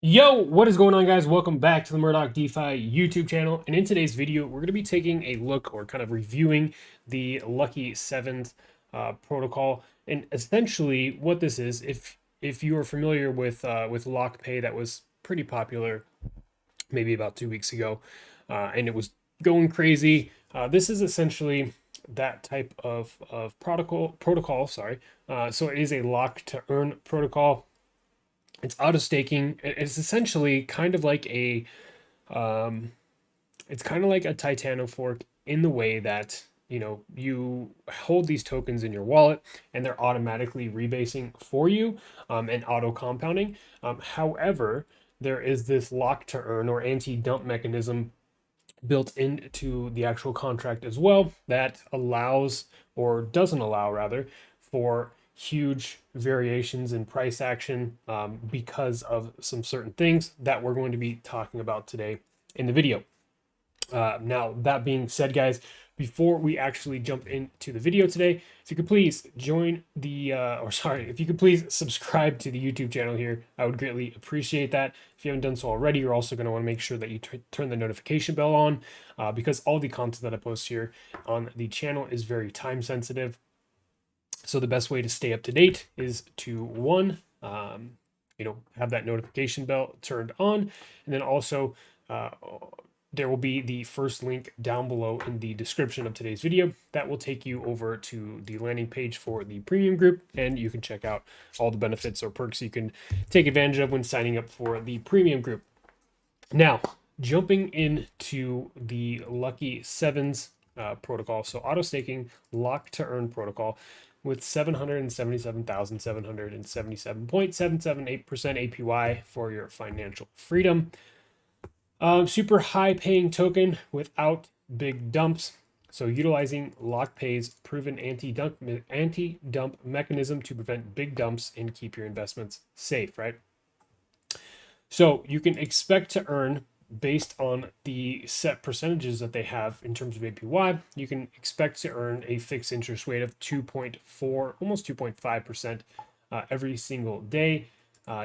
Yo, what is going on, guys? Welcome back to the Murdoch DeFi YouTube channel. And in today's video, we're going to be taking a look or kind of reviewing the Lucky 7's protocol. And essentially, what this is, if you are familiar with LockPay, that was pretty popular maybe about 2 weeks ago, and it was going crazy. This is essentially that type of protocol. Sorry. So it is a lock to earn protocol. It's auto staking. It's essentially kind of like um, it's kind of like a Titano fork in the way that you hold these tokens in your wallet and they're automatically rebasing for you, and auto compounding. However, there is this lock to earn or anti-dump mechanism built into the actual contract as well that allows, or doesn't allow rather, for huge variations in price action, because of some certain things that we're going to be talking about today in the video. Now, that being said, guys, before we actually jump into the video today, if you could please join the, if you could please subscribe to the YouTube channel here, I would greatly appreciate that. If you haven't done so already, you're also going to want to make sure that you turn the notification bell on, because all the content that I post here on the channel is very time sensitive. So the best way to stay up to date is to have that notification bell turned on, and then also, there will be the first link down below in the description of today's video that will take you over to the landing page for the premium group, and you can check out all the benefits or perks you can take advantage of when signing up for the premium group. Now, jumping into the Lucky 7's protocol, so auto staking lock to earn protocol with 777,777.778% APY for your financial freedom. Super high paying token without big dumps. So utilizing LockPay's proven anti-dump mechanism to prevent big dumps and keep your investments safe, right? So you can expect to earn, based on the set percentages that they have in terms of APY, you can expect to earn a fixed interest rate of 2.4, almost 2.5% every single day.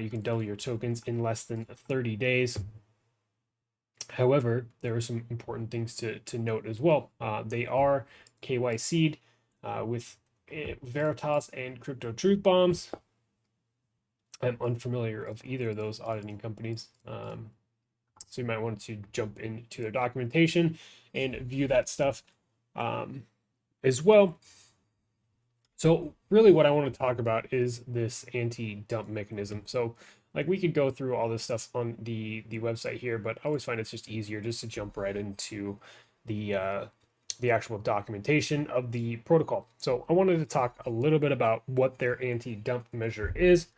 You can double your tokens in less than 30 days. However, there are some important things to note as well. They are KYC'd with Veritas and Crypto Truth Bombs. I'm unfamiliar of either of those auditing companies. So you might want to jump into their documentation and view that stuff as well. So really what I want to talk about is this anti-dump mechanism. So like we could go through all this stuff on the website here, but I always find it's just easier just to jump right into the actual documentation of the protocol. So I wanted to talk a little bit about what their anti-dump measure is.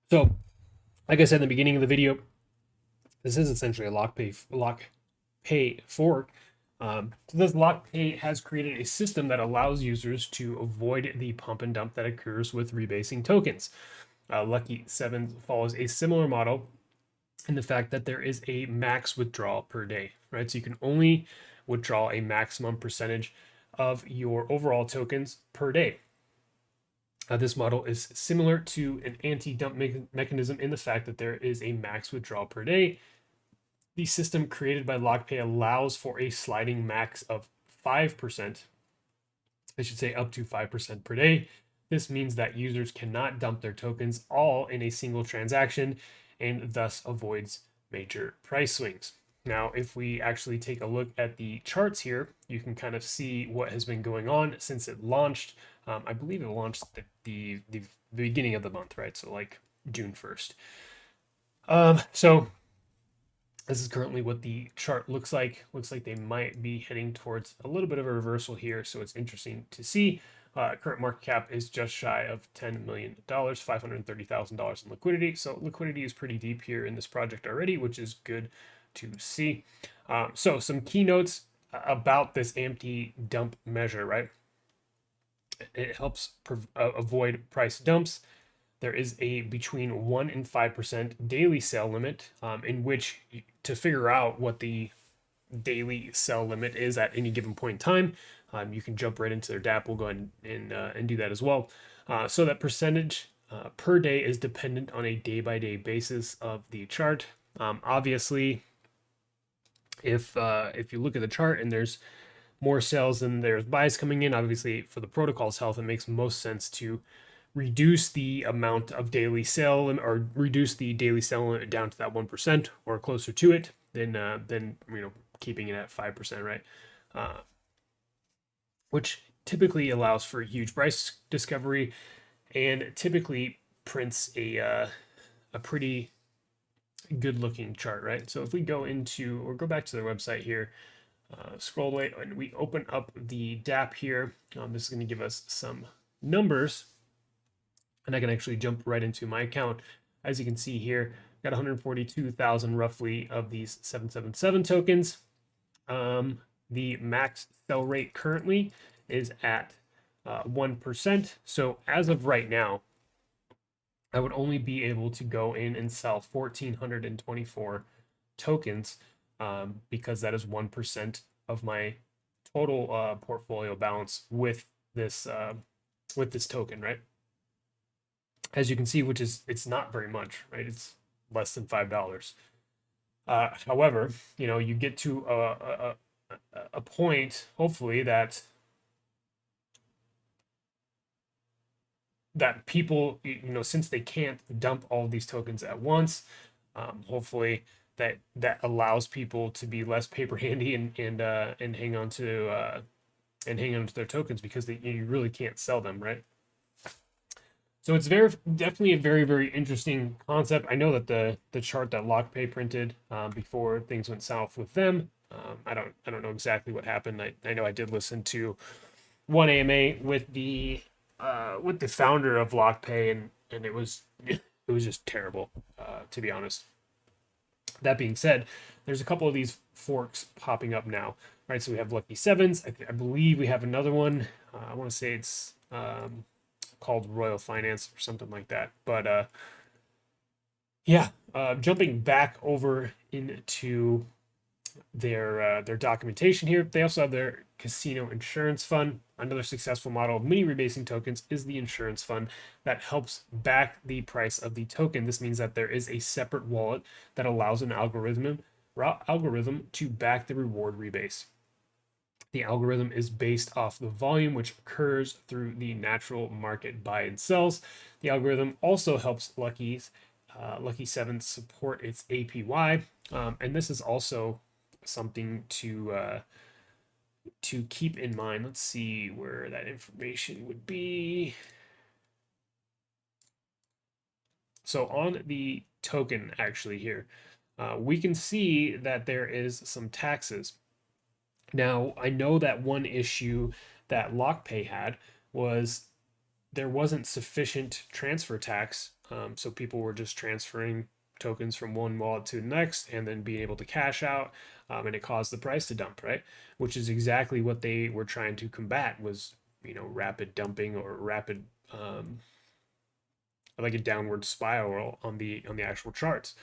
So like I said in the beginning of the video, this is essentially a LockPay fork. So this LockPay has created a system that allows users to avoid the pump and dump that occurs with rebasing tokens. Lucky 7 follows a similar model in the fact that there is a max withdrawal per day, right? So you can only withdraw a maximum percentage of your overall tokens per day. This model is similar to an anti-dump mechanism in the fact that there is a max withdrawal per day. The system created by LockPay allows for a sliding max of 5%. I should say up to 5% per day. This means that users cannot dump their tokens all in a single transaction and thus avoids major price swings. Now, if we actually take a look at the charts here, you can kind of see what has been going on since it launched. I believe it launched the beginning of the month, right? So like June 1st. So this is currently what the chart looks like. Looks like they might be heading towards a little bit of a reversal here, so it's interesting to see. Current market cap is just shy of $10 million, $530,000 in liquidity. So liquidity is pretty deep here in this project already, which is good to see. So some keynotes about this anti-dump measure, right? It helps avoid price dumps. There is a between 1 and 5% daily sell limit, in which to figure out what the daily sell limit is at any given point in time, you can jump right into their DApp. We'll go ahead and do that as well. So that percentage per day is dependent on a day-by-day basis of the chart. Obviously, if you look at the chart and there's more sales than there's buys coming in, obviously for the protocol's health, it makes most sense to reduce the amount of daily sale or reduce the daily sell limit down to that 1% or closer to it than keeping it at 5%, right? Which typically allows for huge price discovery and typically prints a pretty good looking chart, right? So if we go into or go back to their website here, scroll away and we open up the DApp here, this is going to give us some numbers, and I can actually jump right into my account. As you can see here, got 142,000 roughly of these 777 tokens. The max sell rate currently is at 1%. So as of right now, I would only be able to go in and sell 1,424 tokens because that is 1% of my total portfolio balance with this token, right? As you can see, it's not very much, right? It's less than $5. However, you get to a point, hopefully, that people, since they can't dump all these tokens at once, hopefully that allows people to be less paper handy and hang on to their tokens, because you really can't sell them, right? So it's definitely a very, very interesting concept. I know that the chart that LOCKPAY printed before things went south with them, I don't know exactly what happened. I know I did listen to one AMA with the founder of LOCKPAY, and it was just terrible, to be honest. That being said, there's a couple of these forks popping up now, right? So we have Lucky 7's. I believe we have another one. I want to say it's called Royal Finance or something like that. But yeah, jumping back over into their documentation here, they also have their casino insurance fund. Another successful model of mini rebasing tokens is the insurance fund that helps back the price of the token. This means that there is a separate wallet that allows an algorithm to back the reward rebase. The algorithm is based off the volume which occurs through the natural market buy and sells. The algorithm also helps Lucky 7 support its APY, and this is also something to keep in mind. Let's see where that information would be. So on the token actually here, we can see that there is some taxes. Now, I know that one issue that LOCKPAY had was there wasn't sufficient transfer tax, so people were just transferring tokens from one wallet to the next and then being able to cash out, and it caused the price to dump, right? Which is exactly what they were trying to combat, was rapid dumping or rapid like a downward spiral on the actual charts.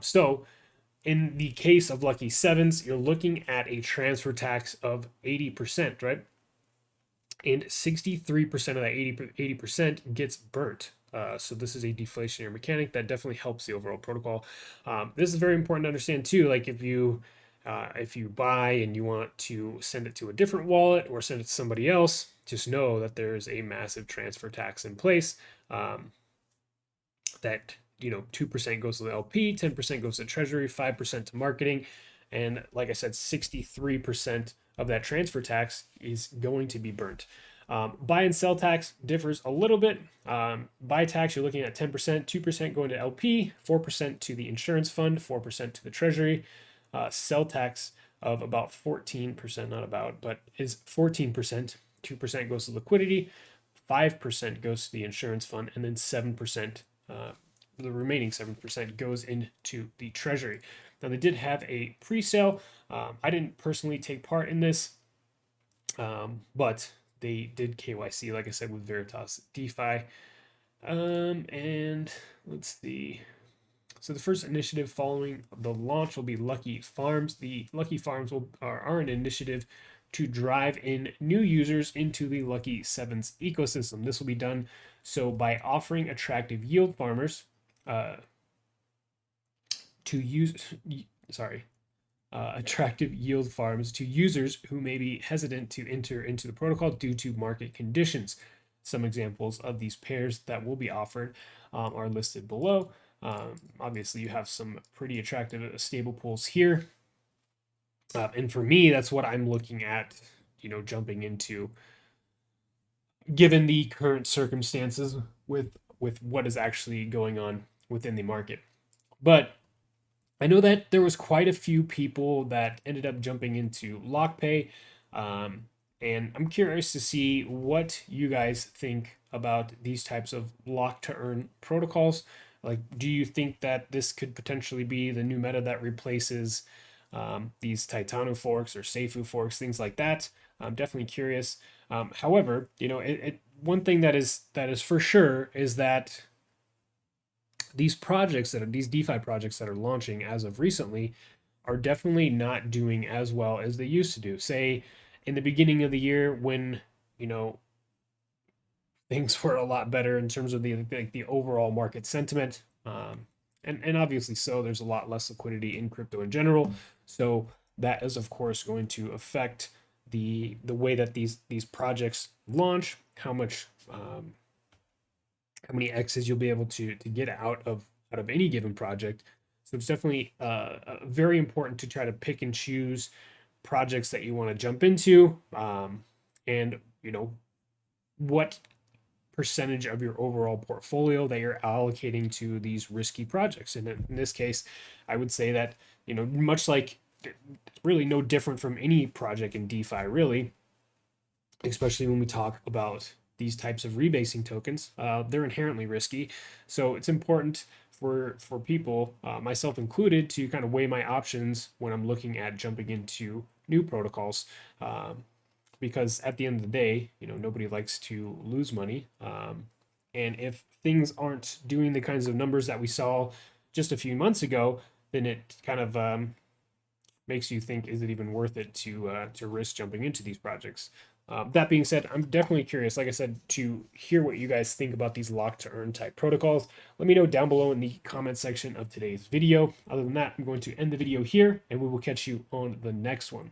So in the case of Lucky 7's, you're looking at a transfer tax of 80%, right? And 63% of that 80% gets burnt. So this is a deflationary mechanic that definitely helps the overall protocol. This is very important to understand too. Like if you buy and you want to send it to a different wallet or send it to somebody else, just know that there's a massive transfer tax in place. That 2% goes to the LP, 10% goes to Treasury, 5% to marketing, and like I said, 63% of that transfer tax is going to be burnt. Buy and sell tax differs a little bit. Buy tax, you're looking at 10%, 2% going to LP, 4% to the insurance fund, 4% to the Treasury. Sell tax of about 14%, not about, but is 14%. 2% goes to liquidity, 5% goes to the insurance fund, and then 7%, the remaining 7% goes into the Treasury. Now, they did have a pre-sale. I didn't personally take part in this, but they did KYC, like I said, with Veritas DeFi. And let's see. So the first initiative following the launch will be Lucky Farms. The Lucky Farms are an initiative to drive in new users into the Lucky 7's ecosystem. This will be done So by offering attractive yield farmers to use, sorry, attractive yield farms to users who may be hesitant to enter into the protocol due to market conditions. Some examples of these pairs that will be offered are listed below. Obviously, you have some pretty attractive stable pools here. And for me, that's what I'm looking at, jumping into, given the current circumstances with what is actually going on within the market. But I know that there was quite a few people that ended up jumping into LockPay, and I'm curious to see what you guys think about these types of lock to earn protocols. Like, do you think that this could potentially be the new meta that replaces these Titano forks or Seifu forks, things like that? I'm definitely curious. However, one thing that is for sure is that these DeFi projects that are launching as of recently are definitely not doing as well as they used to do. Say in the beginning of the year when, you know, things were a lot better in terms of the overall market sentiment. And obviously so there's a lot less liquidity in crypto in general. So that is of course going to affect the way that these projects launch, how many X's you'll be able to get out of any given project. So it's definitely very important to try to pick and choose projects that you want to jump into, and what percentage of your overall portfolio that you're allocating to these risky projects. And in this case, I would say that much like really no different from any project in DeFi, really, especially when we talk about these types of rebasing tokens. They're inherently risky, so it's important for people, myself included, to kind of weigh my options when I'm looking at jumping into new protocols. Because at the end of the day, nobody likes to lose money. And if things aren't doing the kinds of numbers that we saw just a few months ago, then it kind of makes you think, is it even worth it to risk jumping into these projects? That being said, I'm definitely curious, like I said, to hear what you guys think about these lock to earn type protocols. Let me know down below in the comment section of today's video. Other than that, I'm going to end the video here, and we will catch you on the next one.